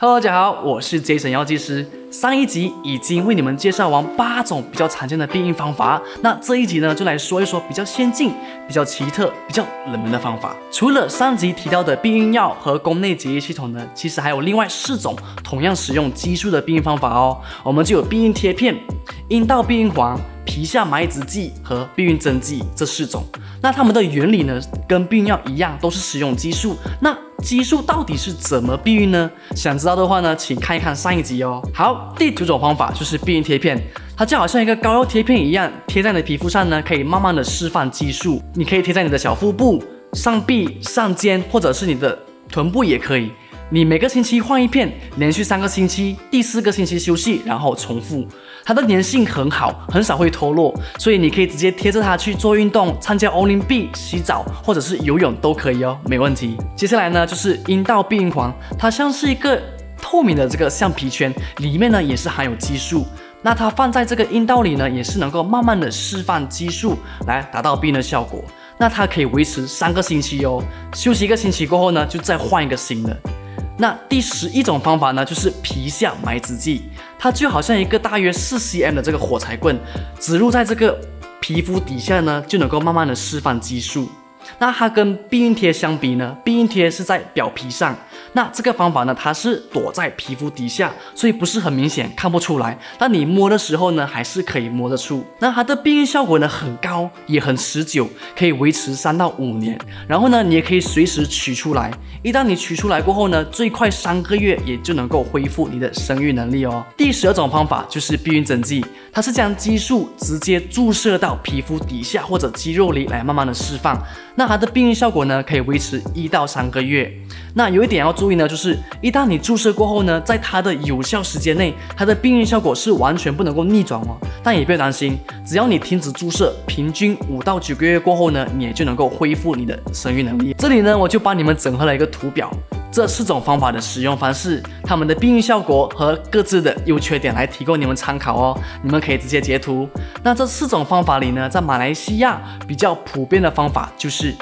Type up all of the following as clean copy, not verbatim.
Hello， 大家好，我是 Jason 药剂师。上一集已经为你们介绍完8种比较常见的避孕方法，那这一集呢，就来说一说比较先进、比较奇特、比较冷门的方法。除了上集提到的避孕药和宫内节育系统呢，其实还有另外4种同样使用激素的避孕方法哦。我们就有避孕贴片、阴道避孕环、皮下埋植剂和避孕针剂这4种。那它们的原理呢，跟避孕药一样，都是使用激素。那激素到底是怎么避孕呢？想知道的话呢，请看一看上一集哦。好，第9种方法就是避孕贴片，它就好像一个膏药贴片一样，贴在你的皮肤上呢，可以慢慢的释放激素。你可以贴在你的小腹部、上臂、上肩，或者是你的臀部也可以。你每个星期换一片，连续3个星期，第4个星期休息，然后重复。它的粘性很好，很少会脱落，所以你可以直接贴着它去做运动、参加奥林匹克、洗澡或者是游泳都可以哦，没问题。接下来呢，就是阴道避孕环，它像是一个透明的这个橡皮圈，里面呢也是含有激素。那它放在这个阴道里呢，也是能够慢慢的释放激素，来达到避孕的效果。那它可以维持3个星期哦，休息1个星期过后呢，就再换一个新的。那第11种方法呢，就是皮下埋植剂，它就好像一个大约4cm 的这个火柴棍，植入在这个皮肤底下呢，就能够慢慢的释放激素。那它跟避孕贴相比呢，避孕贴是在表皮上，那这个方法呢，它是躲在皮肤底下，所以不是很明显，看不出来。但你摸的时候呢，还是可以摸得出。那它的避孕效果呢很高，也很持久，可以维持3到5年。然后呢，你也可以随时取出来。一旦你取出来过后呢，最快3个月也就能够恢复你的生育能力哦。第12种方法就是避孕针剂，它是将激素直接注射到皮肤底下或者肌肉里来慢慢的释放。那它的避孕效果呢，可以维持1到3个月。那有一点要注意呢，就是一旦你注射过后呢，在它的有效时间内，它的避孕效果是完全不能够逆转哦。但也不要担心，只要你停止注射，平均5到9个月过后呢，你也就能够恢复你的生育能力。这里呢，我就帮你们整合了一个图表，这4种方法的使用方式，它们的避孕效果和各自的优缺点来提供你们参考哦。你们可以直接截图。那这4种方法里呢，在马来西亚比较普遍的方法就是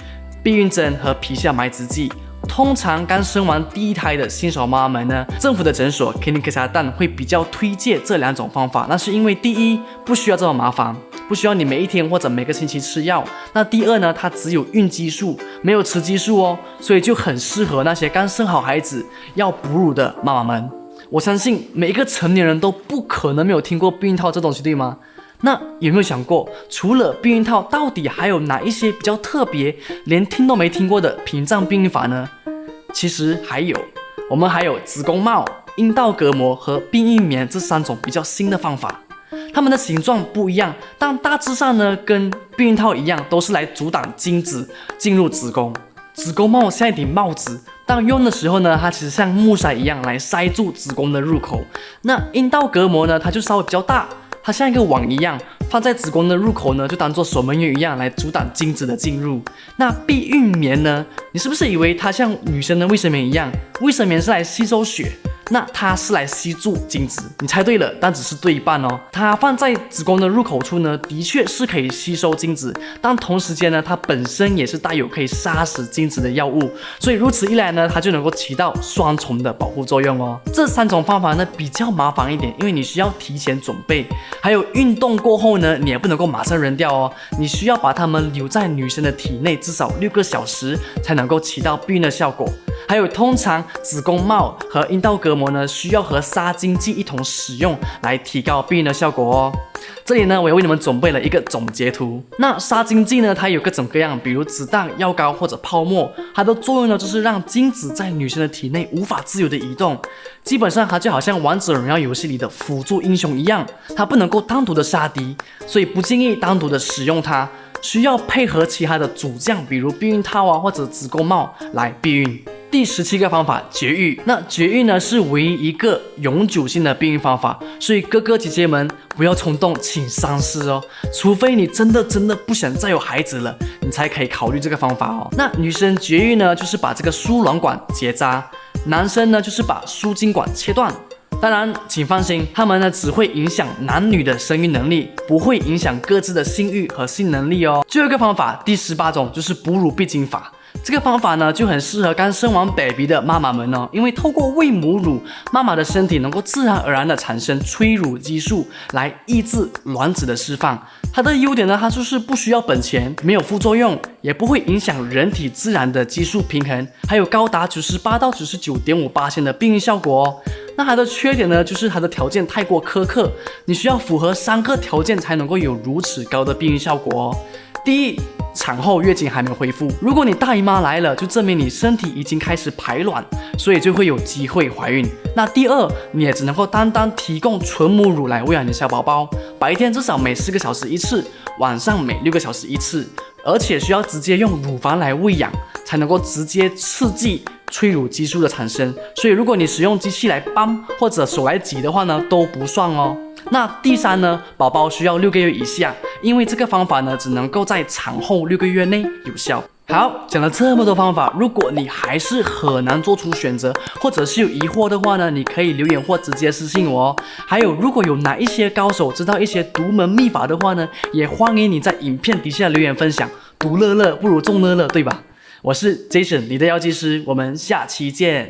避孕针和皮下埋植剂。通常刚生完第1胎的新手妈妈们呢，政府的诊所 Klinik Kesehatan 会比较推荐这2种方法。那是因为第一，不需要这么麻烦，不需要你每一天或者每个星期吃药。那第二呢，它只有孕激素，没有雌激素哦，所以就很适合那些刚生好孩子要哺乳的妈妈们。我相信每一个成年人都不可能没有听过避孕套这东西，对吗？那有没有想过，除了避孕套，到底还有哪一些比较特别，连听都没听过的屏障避孕法呢？其实我们还有子宫帽、阴道隔膜和避孕棉这3种比较新的方法。它们的形状不一样，但大致上呢，跟避孕套一样，都是来阻挡精子进入子宫。子宫帽像一顶帽子，当用的时候呢，它其实像木塞一样来塞住子宫的入口。那阴道隔膜呢，它就稍微比较大，它像一个网一样，放在子宫的入口呢，就当做守门员一样来阻挡精子的进入。那避孕棉呢，你是不是以为它像女生的卫生棉一样？卫生棉是来吸收血，那它是来吸住精子。你猜对了，但只是对一半哦。它放在子宫的入口处呢，的确是可以吸收精子，但同时间呢，它本身也是带有可以杀死精子的药物，所以如此一来呢，它就能够起到双重的保护作用哦。这3种方法呢比较麻烦一点，因为你需要提前准备，还有运动过后呢，你也不能够马上扔掉哦，你需要把它们留在女生的体内至少6个小时，才能够起到避孕的效果。还有通常子宫帽和阴道隔膜呢，需要和杀精剂一同使用，来提高避孕的效果哦。这里呢，我也为你们准备了一个总结图。那杀精剂呢，它有各种各样，比如子弹、药膏或者泡沫，它的作用呢，就是让精子在女生的体内无法自由的移动。基本上它就好像王者荣耀游戏里的辅助英雄一样，它不能够单独的杀敌，所以不建议单独的使用它，需要配合其他的主将，比如避孕套啊或者子宫帽来避孕。第17个方法，绝育。那绝育呢，是唯一一个永久性的避孕方法，所以哥哥姐姐们不要冲动，请三思哦。除非你真的不想再有孩子了，你才可以考虑这个方法哦。那女生绝育呢，就是把这个输卵管结扎；男生呢，就是把输精管切断。当然，请放心，他们呢只会影响男女的生育能力，不会影响各自的性欲和性能力哦。最后一个方法，第18种就是哺乳必经法。这个方法呢就很适合刚生完 baby 的妈妈们哦，因为透过喂母乳，妈妈的身体能够自然而然的产生催乳激素来抑制卵子的释放。它的优点呢，它就是不需要本钱，没有副作用，也不会影响人体自然的激素平衡，还有高达98到99.5%的避孕效果哦。那它的缺点呢，就是它的条件太过苛刻，你需要符合3个条件才能够有如此高的避孕效果哦。第一，产后月经还没有恢复。如果你大姨妈来了，就证明你身体已经开始排卵，所以就会有机会怀孕。那第二，你也只能够单单提供纯母乳来喂养你的小宝宝，白天至少每4个小时一次，晚上每6个小时一次，而且需要直接用乳房来喂养，才能够直接刺激催乳激素的产生。所以如果你使用机器来泵或者手来挤的话呢，都不算哦。那第三呢，宝宝需要6个月以下，因为这个方法呢只能够在产后6个月内有效。好，讲了这么多方法，如果你还是很难做出选择，或者是有疑惑的话呢，你可以留言或直接私信我哦。还有，如果有哪一些高手知道一些独门秘法的话呢，也欢迎你在影片底下留言分享。独乐乐不如众乐乐，对吧？我是 Jason， 你的药剂师，我们下期见。